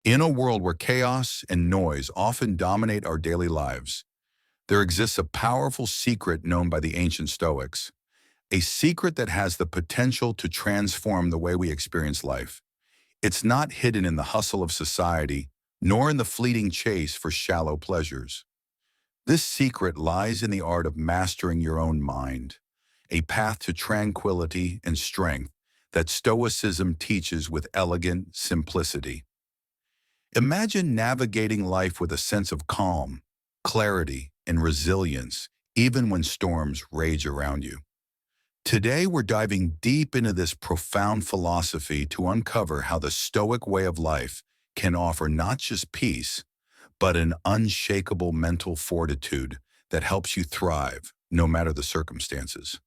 In a world where chaos and noise often dominate our daily lives, there exists a powerful secret known by the ancient Stoics, a secret that has the potential to transform the way we experience life. It's not hidden in the hustle of society, nor in the fleeting chase for shallow pleasures. This secret lies in the art of mastering your own mind, a path to tranquility and strength that Stoicism teaches with elegant simplicity. Imagine navigating life with a sense of calm, clarity, and resilience, even when storms rage around you. Today, we're diving deep into this profound philosophy to uncover how the Stoic way of life can offer not just peace, but an unshakable mental fortitude that helps you thrive no matter the circumstances.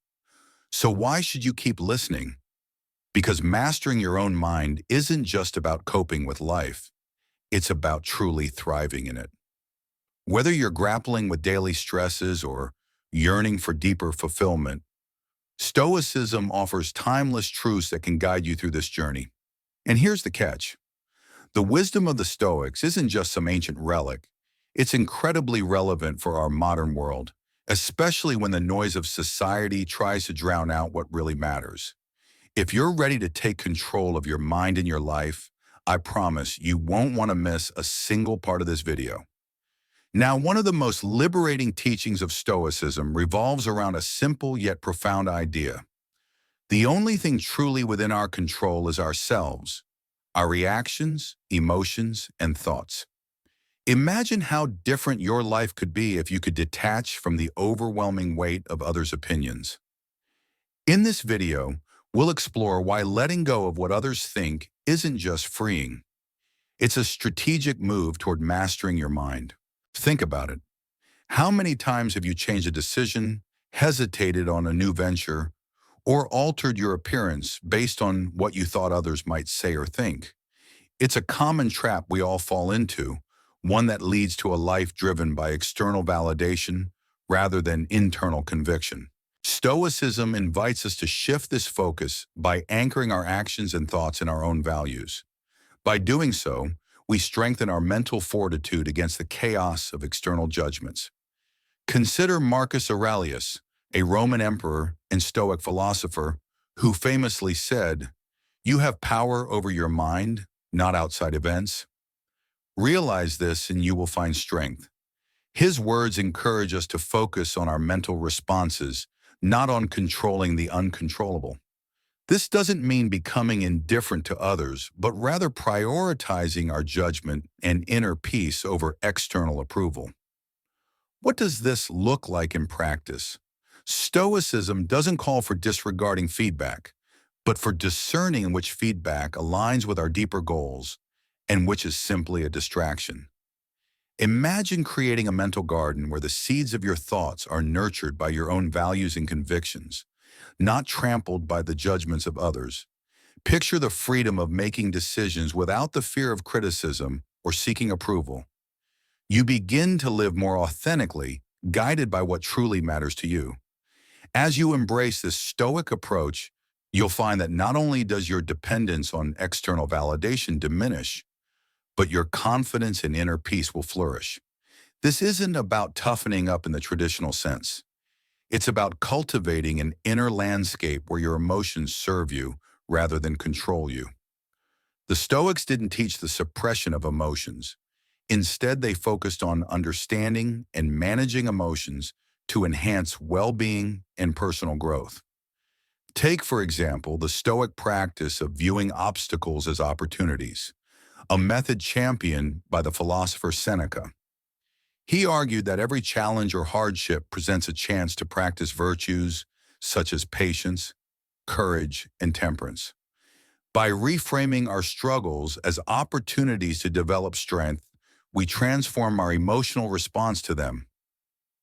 So why should you keep listening? Because mastering your own mind isn't just about coping with life, it's about truly thriving in it. Whether you're grappling with daily stresses or yearning for deeper fulfillment, Stoicism offers timeless truths that can guide you through this journey. And here's the catch. The wisdom of the Stoics isn't just some ancient relic. It's incredibly relevant for our modern world, especially when the noise of society tries to drown out what really matters. If you're ready to take control of your mind and your life, I promise you won't want to miss a single part of this video. Now, one of the most liberating teachings of Stoicism revolves around a simple yet profound idea. The only thing truly within our control is ourselves, our reactions, emotions, and thoughts. Imagine how different your life could be if you could detach from the overwhelming weight of others' opinions. In this video, we'll explore why letting go of what others think isn't just freeing. It's a strategic move toward mastering your mind. Think about it. How many times have you changed a decision, hesitated on a new venture, or altered your appearance based on what you thought others might say or think? It's a common trap we all fall into, one that leads to a life driven by external validation rather than internal conviction. Stoicism invites us to shift this focus by anchoring our actions and thoughts in our own values. By doing so, we strengthen our mental fortitude against the chaos of external judgments. Consider Marcus Aurelius, a Roman emperor and Stoic philosopher, who famously said, "You have power over your mind, not outside events." Realize this and you will find strength. His words encourage us to focus on our mental responses, not on controlling the uncontrollable. This doesn't mean becoming indifferent to others, but rather prioritizing our judgment and inner peace over external approval. What does this look like in practice? Stoicism doesn't call for disregarding feedback, but for discerning which feedback aligns with our deeper goals and which is simply a distraction. Imagine creating a mental garden where the seeds of your thoughts are nurtured by your own values and convictions, not trampled by the judgments of others. Picture the freedom of making decisions without the fear of criticism or seeking approval. You begin to live more authentically, guided by what truly matters to you. As you embrace this Stoic approach, you'll find that not only does your dependence on external validation diminish, but your confidence and inner peace will flourish. This isn't about toughening up in the traditional sense. It's about cultivating an inner landscape where your emotions serve you rather than control you. The Stoics didn't teach the suppression of emotions. Instead, they focused on understanding and managing emotions to enhance well-being and personal growth. Take, for example, the Stoic practice of viewing obstacles as opportunities, a method championed by the philosopher Seneca. He argued that every challenge or hardship presents a chance to practice virtues such as patience, courage, and temperance. By reframing our struggles as opportunities to develop strength, we transform our emotional response to them.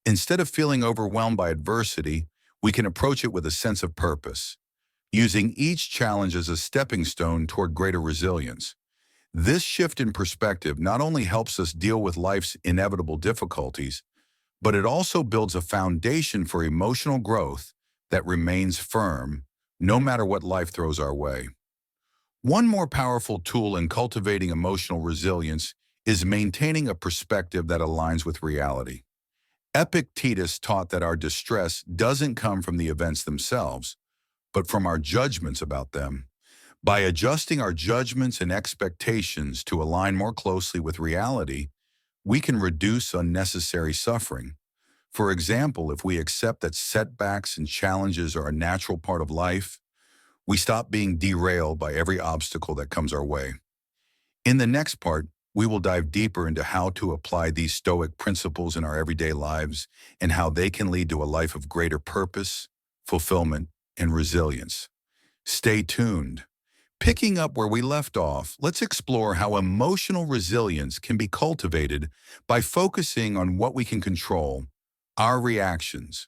Instead of feeling overwhelmed by adversity, we can approach it with a sense of purpose, using each challenge as a stepping stone toward greater resilience. This shift in perspective not only helps us deal with life's inevitable difficulties, but it also builds a foundation for emotional growth that remains firm no matter what life throws our way. One more powerful tool in cultivating emotional resilience is maintaining a perspective that aligns with reality. Epictetus taught that our distress doesn't come from the events themselves, but from our judgments about them. By adjusting our judgments and expectations to align more closely with reality, we can reduce unnecessary suffering. For example, if we accept that setbacks and challenges are a natural part of life, we stop being derailed by every obstacle that comes our way. In the next part, we will dive deeper into how to apply these Stoic principles in our everyday lives and how they can lead to a life of greater purpose, fulfillment, and resilience. Stay tuned. Picking up where we left off, let's explore how emotional resilience can be cultivated by focusing on what we can control, our reactions.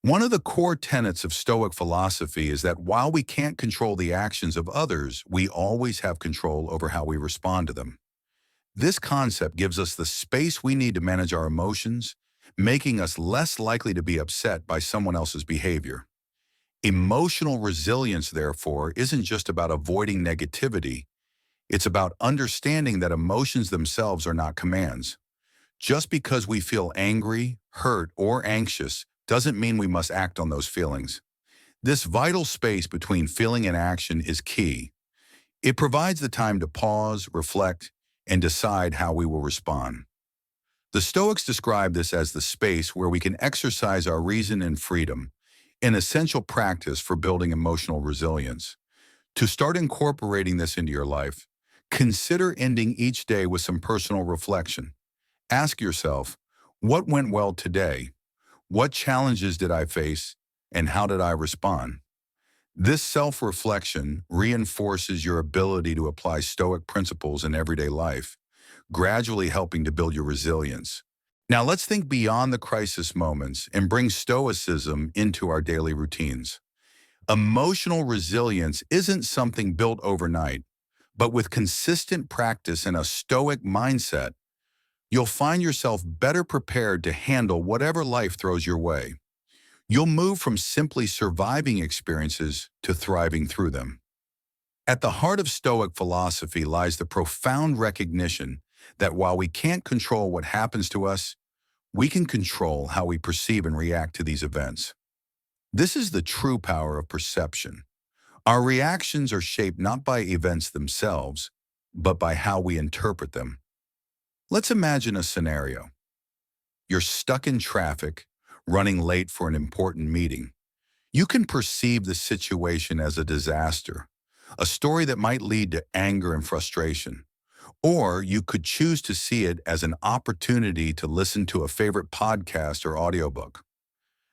One of the core tenets of Stoic philosophy is that while we can't control the actions of others, we always have control over how we respond to them. This concept gives us the space we need to manage our emotions, making us less likely to be upset by someone else's behavior. Emotional resilience, therefore, isn't just about avoiding negativity. It's about understanding that emotions themselves are not commands. Just because we feel angry, hurt, or anxious doesn't mean we must act on those feelings. This vital space between feeling and action is key. It provides the time to pause, reflect, and decide how we will respond. The Stoics describe this as the space where we can exercise our reason and freedom, an essential practice for building emotional resilience. To start incorporating this into your life, consider ending each day with some personal reflection. Ask yourself, what went well today? What challenges did I face, and how did I respond? This self-reflection reinforces your ability to apply Stoic principles in everyday life, gradually helping to build your resilience. Now let's think beyond the crisis moments and bring Stoicism into our daily routines. Emotional resilience isn't something built overnight, but with consistent practice and a Stoic mindset, you'll find yourself better prepared to handle whatever life throws your way. You'll move from simply surviving experiences to thriving through them. At the heart of Stoic philosophy lies the profound recognition that while we can't control what happens to us, we can control how we perceive and react to these events. This is the true power of perception. Our reactions are shaped not by events themselves, but by how we interpret them. Let's imagine a scenario. You're stuck in traffic, running late for an important meeting. You can perceive the situation as a disaster, a story that might lead to anger and frustration. Or you could choose to see it as an opportunity to listen to a favorite podcast or audiobook.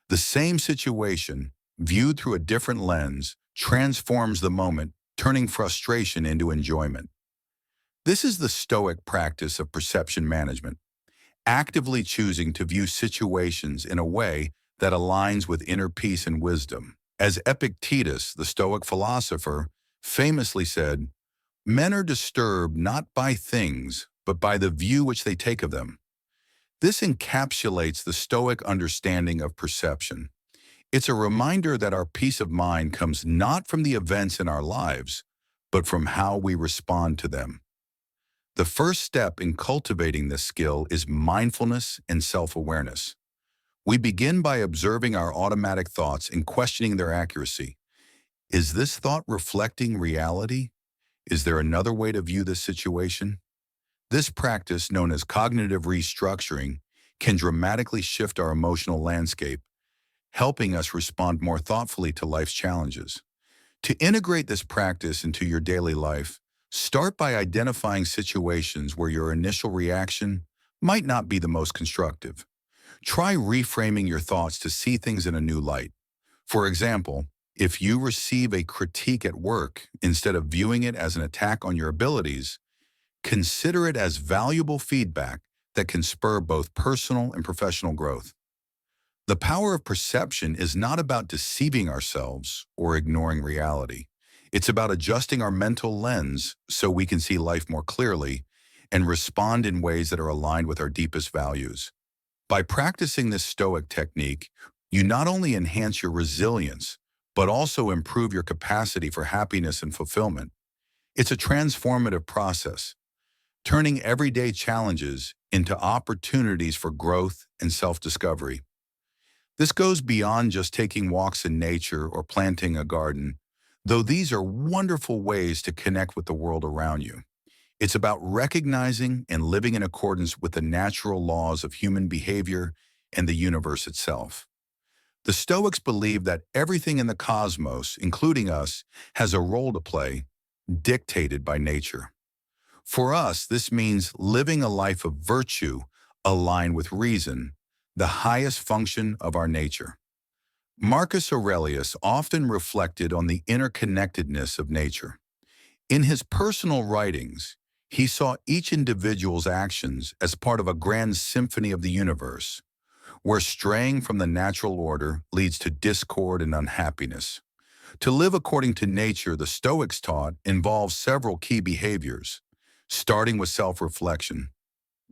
The same situation, viewed through a different lens, transforms the moment, turning frustration into enjoyment. This is the Stoic practice of perception management, actively choosing to view situations in a way that aligns with inner peace and wisdom. As Epictetus, the Stoic philosopher, famously said, "Men are disturbed not by things, but by the view which they take of them." This encapsulates the Stoic understanding of perception. It's a reminder that our peace of mind comes not from the events in our lives, but from how we respond to them. The first step in cultivating this skill is mindfulness and self-awareness. We begin by observing our automatic thoughts and questioning their accuracy. Is this thought reflecting reality? Is there another way to view this situation? This practice, known as cognitive restructuring, can dramatically shift our emotional landscape, helping us respond more thoughtfully to life's challenges. To integrate this practice into your daily life, start by identifying situations where your initial reaction might not be the most constructive. Try reframing your thoughts to see things in a new light. For example, if you receive a critique at work, instead of viewing it as an attack on your abilities, consider it as valuable feedback that can spur both personal and professional growth. The power of perception is not about deceiving ourselves or ignoring reality. It's about adjusting our mental lens so we can see life more clearly and respond in ways that are aligned with our deepest values. By practicing this Stoic technique, you not only enhance your resilience, but also improve your capacity for happiness and fulfillment. It's a transformative process, turning everyday challenges into opportunities for growth and self-discovery. This goes beyond just taking walks in nature or planting a garden, though these are wonderful ways to connect with the world around you. It's about recognizing and living in accordance with the natural laws of human behavior and the universe itself. The Stoics believe that everything in the cosmos, including us, has a role to play, dictated by nature. For us, this means living a life of virtue aligned with reason, the highest function of our nature. Marcus Aurelius often reflected on the interconnectedness of nature. In his personal writings, he saw each individual's actions as part of a grand symphony of the universe, where straying from the natural order leads to discord and unhappiness. To live according to nature, the Stoics taught, involves several key behaviors, starting with self-reflection.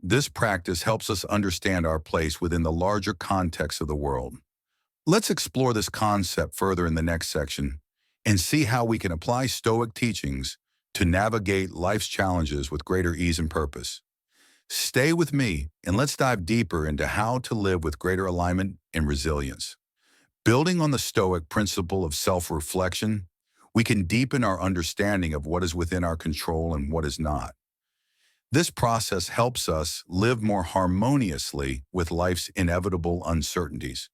This practice helps us understand our place within the larger context of the world. Let's explore this concept further in the next section and see how we can apply Stoic teachings to navigate life's challenges with greater ease and purpose. Stay with me and let's dive deeper into how to live with greater alignment and resilience. Building on the Stoic principle of self-reflection, we can deepen our understanding of what is within our control and what is not. This process helps us live more harmoniously with life's inevitable uncertainties.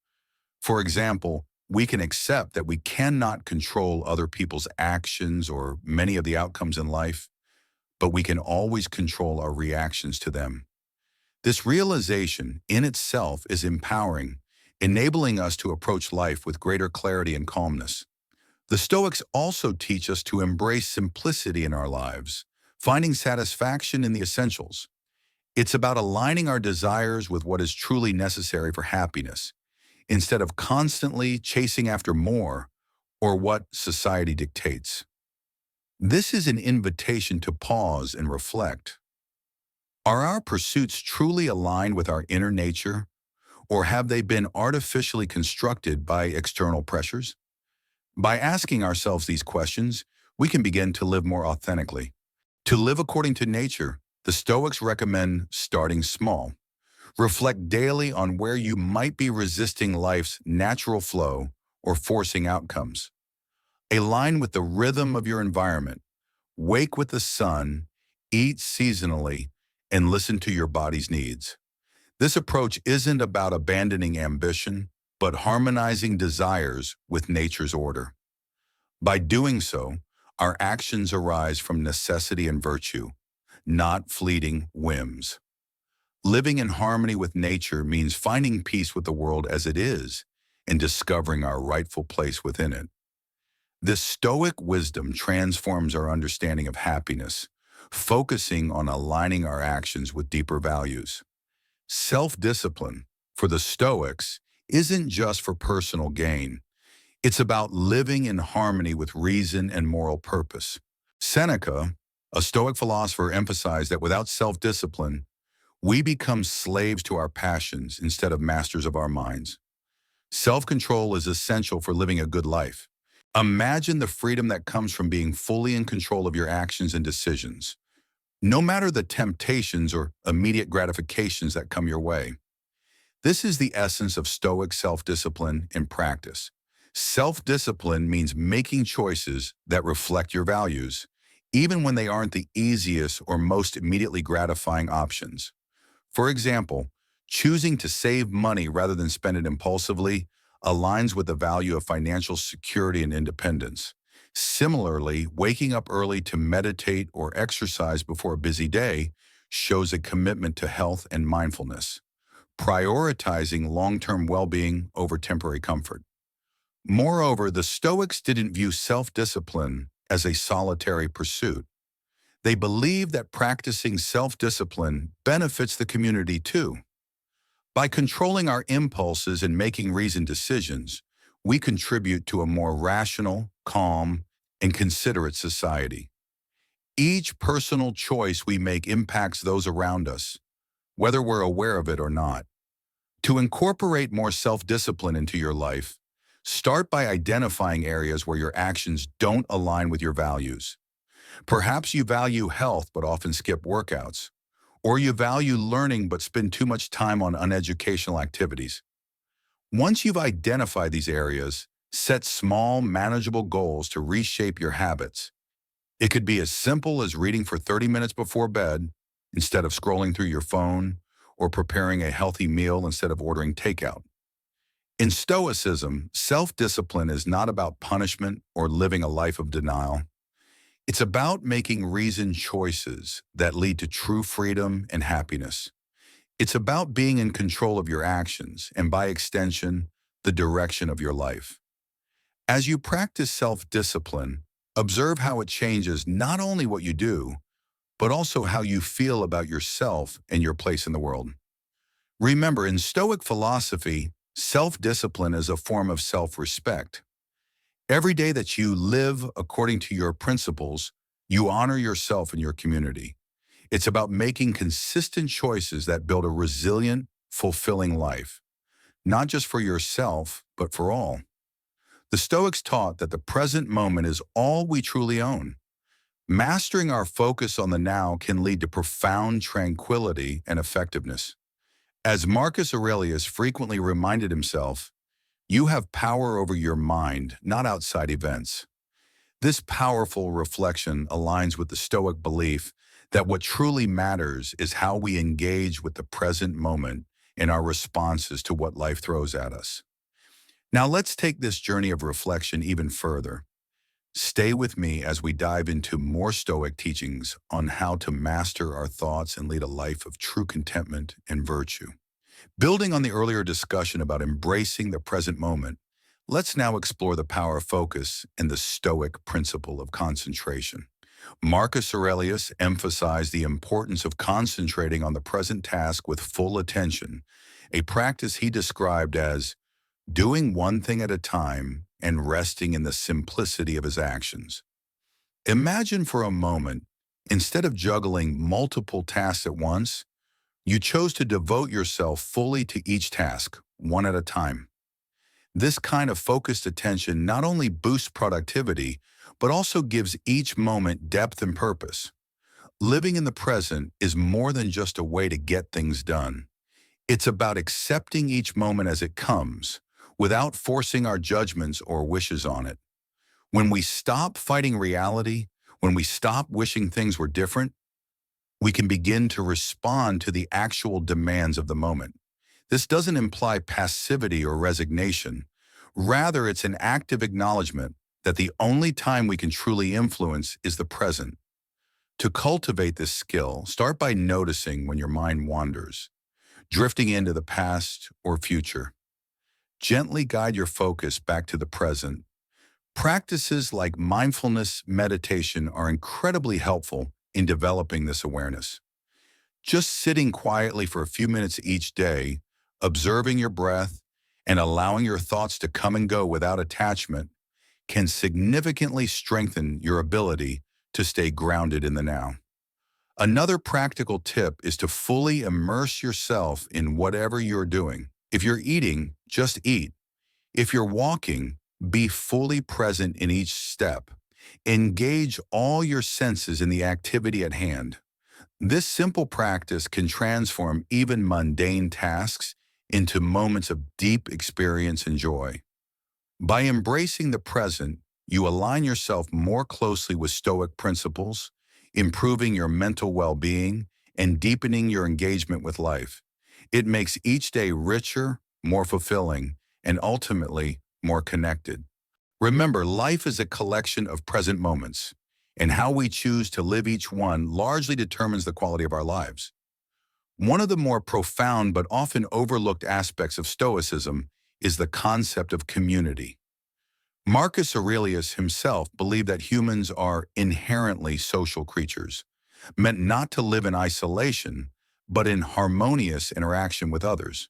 For example, we can accept that we cannot control other people's actions or many of the outcomes in life, but we can always control our reactions to them. This realization in itself is empowering, enabling us to approach life with greater clarity and calmness. The Stoics also teach us to embrace simplicity in our lives, finding satisfaction in the essentials. It's about aligning our desires with what is truly necessary for happiness, instead of constantly chasing after more or what society dictates. This is an invitation to pause and reflect. Are our pursuits truly aligned with our inner nature, or have they been artificially constructed by external pressures? By asking ourselves these questions, we can begin to live more authentically. To live according to nature, the Stoics recommend starting small. Reflect daily on where you might be resisting life's natural flow or forcing outcomes. Align with the rhythm of your environment. Wake with the sun, eat seasonally, and listen to your body's needs. This approach isn't about abandoning ambition, but harmonizing desires with nature's order. By doing so, our actions arise from necessity and virtue, not fleeting whims. Living in harmony with nature means finding peace with the world as it is and discovering our rightful place within it. This Stoic wisdom transforms our understanding of happiness, focusing on aligning our actions with deeper values. Self-discipline, for the Stoics, isn't just for personal gain. It's about living in harmony with reason and moral purpose. Seneca, a Stoic philosopher, emphasized that without self-discipline, we become slaves to our passions instead of masters of our minds. Self-control is essential for living a good life. Imagine the freedom that comes from being fully in control of your actions and decisions, no matter the temptations or immediate gratifications that come your way. This is the essence of Stoic self-discipline in practice. Self-discipline means making choices that reflect your values, even when they aren't the easiest or most immediately gratifying options. For example, choosing to save money rather than spend it impulsively aligns with the value of financial security and independence. Similarly, waking up early to meditate or exercise before a busy day shows a commitment to health and mindfulness, prioritizing long-term well-being over temporary comfort. Moreover, the Stoics didn't view self-discipline as a solitary pursuit. They believed that practicing self-discipline benefits the community too. By controlling our impulses and making reasoned decisions, we contribute to a more rational, calm, and considerate society. Each personal choice we make impacts those around us, whether we're aware of it or not. To incorporate more self-discipline into your life, start by identifying areas where your actions don't align with your values. Perhaps you value health but often skip workouts, or you value learning but spend too much time on uneducational activities. Once you've identified these areas, set small, manageable goals to reshape your habits. It could be as simple as reading for 30 minutes before bed instead of scrolling through your phone, or preparing a healthy meal instead of ordering takeout. In Stoicism, self-discipline is not about punishment or living a life of denial. It's about making reasoned choices that lead to true freedom and happiness. It's about being in control of your actions and, by extension, the direction of your life. As you practice self-discipline, observe how it changes not only what you do, but also how you feel about yourself and your place in the world. Remember, in Stoic philosophy, self-discipline is a form of self-respect. Every day that you live according to your principles, you honor yourself and your community. It's about making consistent choices that build a resilient, fulfilling life, not just for yourself, but for all. The Stoics taught that the present moment is all we truly own. Mastering our focus on the now can lead to profound tranquility and effectiveness. As Marcus Aurelius frequently reminded himself, you have power over your mind, not outside events. This powerful reflection aligns with the Stoic belief that what truly matters is how we engage with the present moment in our responses to what life throws at us. Now let's take this journey of reflection even further. Stay with me as we dive into more Stoic teachings on how to master our thoughts and lead a life of true contentment and virtue. Building on the earlier discussion about embracing the present moment, let's now explore the power of focus and the Stoic principle of concentration. Marcus Aurelius emphasized the importance of concentrating on the present task with full attention, a practice he described as doing one thing at a time and resting in the simplicity of his actions. Imagine for a moment, instead of juggling multiple tasks at once, you chose to devote yourself fully to each task, one at a time. This kind of focused attention not only boosts productivity, but also gives each moment depth and purpose. Living in the present is more than just a way to get things done. It's about accepting each moment as it comes, without forcing our judgments or wishes on it. When we stop fighting reality, when we stop wishing things were different, we can begin to respond to the actual demands of the moment. This doesn't imply passivity or resignation. Rather, it's an active acknowledgement that the only time we can truly influence is the present. To cultivate this skill, start by noticing when your mind wanders, drifting into the past or future. Gently guide your focus back to the present. Practices like mindfulness meditation are incredibly helpful in developing this awareness. Just sitting quietly for a few minutes each day, observing your breath, and allowing your thoughts to come and go without attachment can significantly strengthen your ability to stay grounded in the now. Another practical tip is to fully immerse yourself in whatever you're doing. If you're eating, just eat. If you're walking, be fully present in each step. Engage all your senses in the activity at hand. This simple practice can transform even mundane tasks into moments of deep experience and joy. By embracing the present, you align yourself more closely with Stoic principles, improving your mental well-being and deepening your engagement with life. It makes each day richer, more fulfilling, and ultimately more connected. Remember, life is a collection of present moments, and how we choose to live each one largely determines the quality of our lives. One of the more profound but often overlooked aspects of Stoicism is the concept of community. Marcus Aurelius himself believed that humans are inherently social creatures, meant not to live in isolation, but in harmonious interaction with others.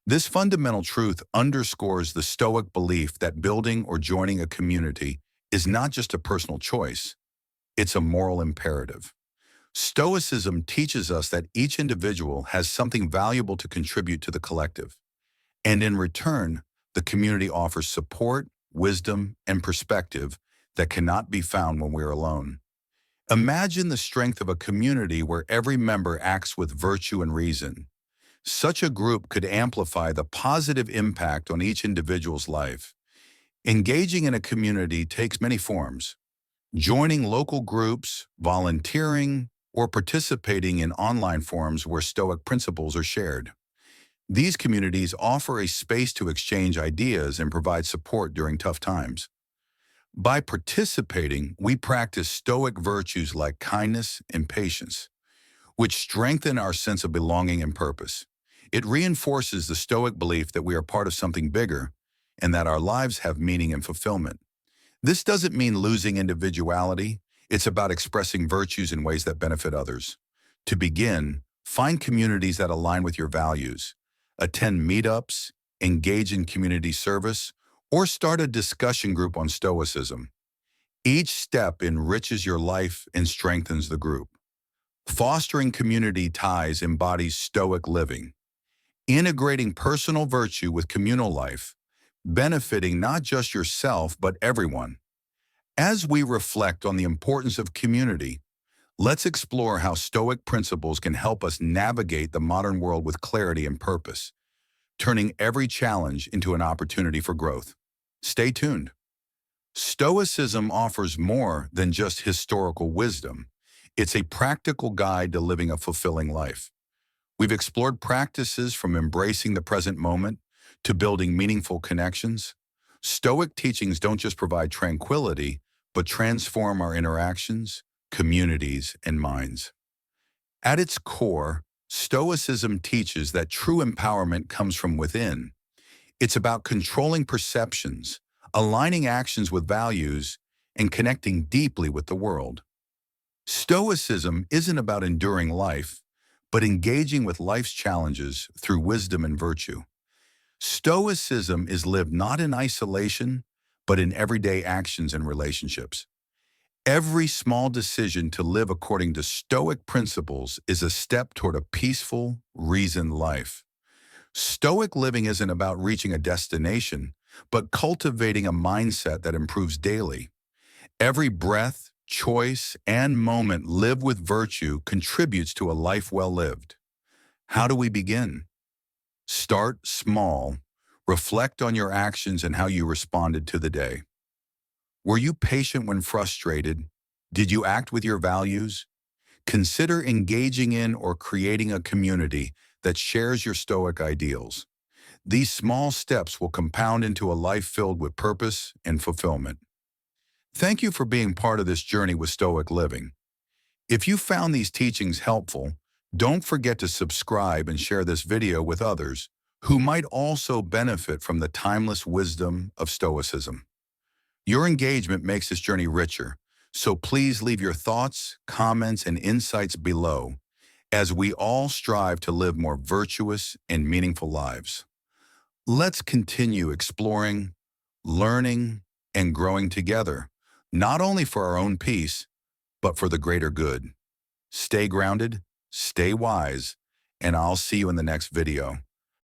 This fundamental truth underscores the Stoic belief that building or joining a community is not just a personal choice, it's a moral imperative. Stoicism teaches us that each individual has something valuable to contribute to the collective, and in return, the community offers support, wisdom, and perspective that cannot be found when we're alone. Imagine the strength of a community where every member acts with virtue and reason. Such a group could amplify the positive impact on each individual's life. Engaging in a community takes many forms. Joining local groups, volunteering, or participating in online forums where Stoic principles are shared. These communities offer a space to exchange ideas and provide support during tough times. By participating, we practice Stoic virtues like kindness and patience, which strengthen our sense of belonging and purpose. It reinforces the Stoic belief that we are part of something bigger and that our lives have meaning and fulfillment. This doesn't mean losing individuality. It's about expressing virtues in ways that benefit others. To begin, find communities that align with your values. Attend meetups, engage in community service, or start a discussion group on Stoicism. Each step enriches your life and strengthens the group. Fostering community ties embodies Stoic living, integrating personal virtue with communal life, benefiting not just yourself but everyone. As we reflect on the importance of community, let's explore how Stoic principles can help us navigate the modern world with clarity and purpose, turning every challenge into an opportunity for growth. Stay tuned. Stoicism offers more than just historical wisdom. It's a practical guide to living a fulfilling life. We've explored practices from embracing the present moment to building meaningful connections. Stoic teachings don't just provide tranquility, but transform our interactions, communities, and minds. At its core, Stoicism teaches that true empowerment comes from within. It's about controlling perceptions, aligning actions with values, and connecting deeply with the world. Stoicism isn't about enduring life, but engaging with life's challenges through wisdom and virtue. Stoicism is lived not in isolation, but in everyday actions and relationships. Every small decision to live according to Stoic principles is a step toward a peaceful, reasoned life. Stoic living isn't about reaching a destination, but cultivating a mindset that improves daily. Every breath, choice, and moment lived with virtue contributes to a life well lived. How do we begin? Start small. Reflect on your actions and how you responded to the day. Were you patient when frustrated? Did you act with your values? Consider engaging in or creating a community that shares your Stoic ideals. These small steps will compound into a life filled with purpose and fulfillment. Thank you for being part of this journey with Stoic living. If you found these teachings helpful, don't forget to subscribe and share this video with others who might also benefit from the timeless wisdom of Stoicism. Your engagement makes this journey richer, so please leave your thoughts, comments, and insights below as we all strive to live more virtuous and meaningful lives. Let's continue exploring, learning, and growing together, not only for our own peace, but for the greater good. Stay grounded, stay wise, and I'll see you in the next video.